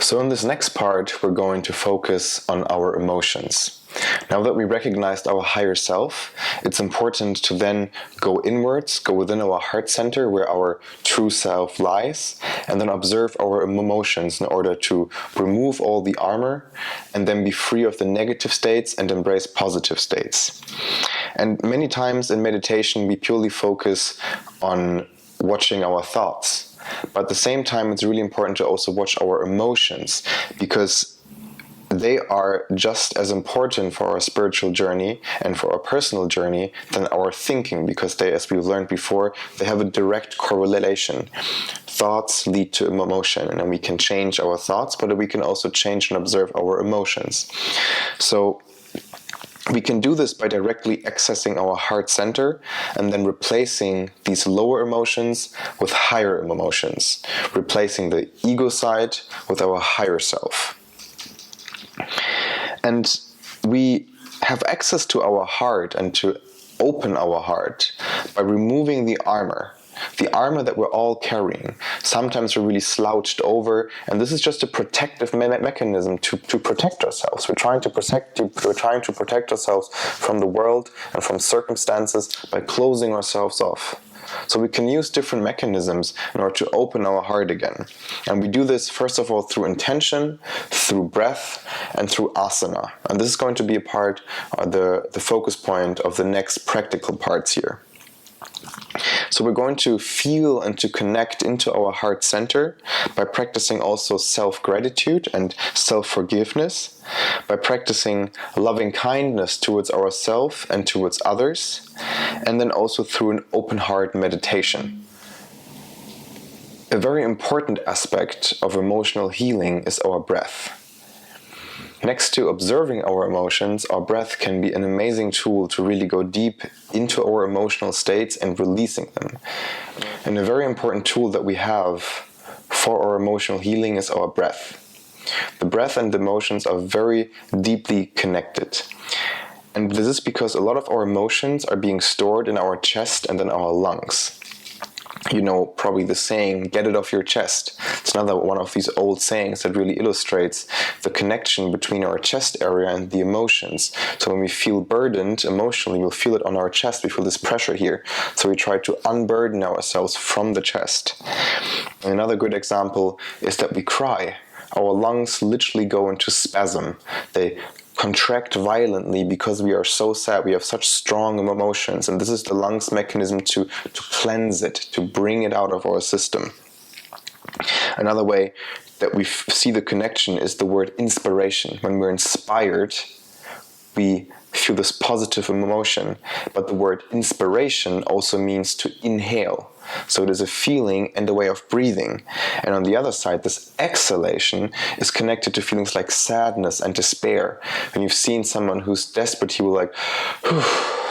So in this next part, we're going to focus on our emotions. Now that we recognized our higher self, it's important to then go inwards, go within our heart center where our true self lies, and then observe our emotions in order to remove all the armor and then be free of the negative states and embrace positive states. And many times in meditation, we purely focus on watching our thoughts. But at the same time, it's really important to also watch our emotions, because they are just as important for our spiritual journey and for our personal journey than our thinking, because they, as we've learned before, they have a direct correlation. Thoughts lead to emotion, and then we can change our thoughts, but we can also change and observe our emotions. So we can do this by directly accessing our heart center and then replacing these lower emotions with higher emotions, replacing the ego side with our higher self. And we have access to our heart and to open our heart by removing the armor that we're all carrying. Sometimes we're really slouched over, and this is just a protective mechanism to protect ourselves. We're trying to protect ourselves from the world and from circumstances by closing ourselves off. So we can use different mechanisms in order to open our heart again. And we do this, first of all, through intention, through breath, and through asana. And this is going to be a part, the focus point of the next practical parts here. So we're going to feel and to connect into our heart center by practicing also self-gratitude and self-forgiveness, by practicing loving kindness towards ourselves and towards others, and then also through an open heart meditation. A very important aspect of emotional healing is our breath. Next to observing our emotions, our breath can be an amazing tool to really go deep into our emotional states and releasing them. And a very important tool that we have for our emotional healing is our breath. The breath and the emotions are very deeply connected. And this is because a lot of our emotions are being stored in our chest and in our lungs. You know probably the saying, get it off your chest. It's another one of these old sayings that really illustrates the connection between our chest area and the emotions. So when we feel burdened emotionally, we'll feel it on our chest. We feel this pressure here. So we try to unburden ourselves from the chest. And another good example is that we cry. Our lungs literally go into spasm. They contract violently because we are so sad, we have such strong emotions, and this is the lungs' mechanism to cleanse it, to bring it out of our system. Another way that we see the connection is the word inspiration. When we're inspired, we feel this positive emotion, but the word inspiration also means to inhale. So it is a feeling and a way of breathing. And on the other side, this exhalation is connected to feelings like sadness and despair. When you've seen someone who's desperate, he will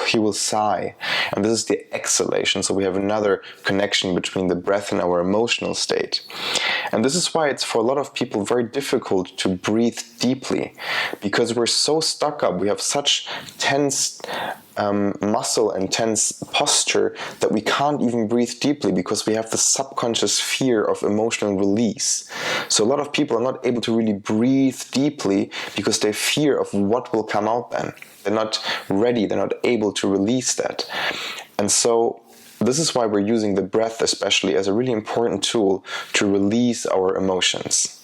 he will sigh. And this is the exhalation. So we have another connection between the breath and our emotional state. And this is why it's for a lot of people very difficult to breathe deeply, because we're so stuck up. We have such tense muscle and tense posture that we can't even breathe deeply because we have the subconscious fear of emotional release. So a lot of people are not able to really breathe deeply because they fear of what will come out then. They're not ready, they're not able to release that. And so this is why we're using the breath especially as a really important tool to release our emotions.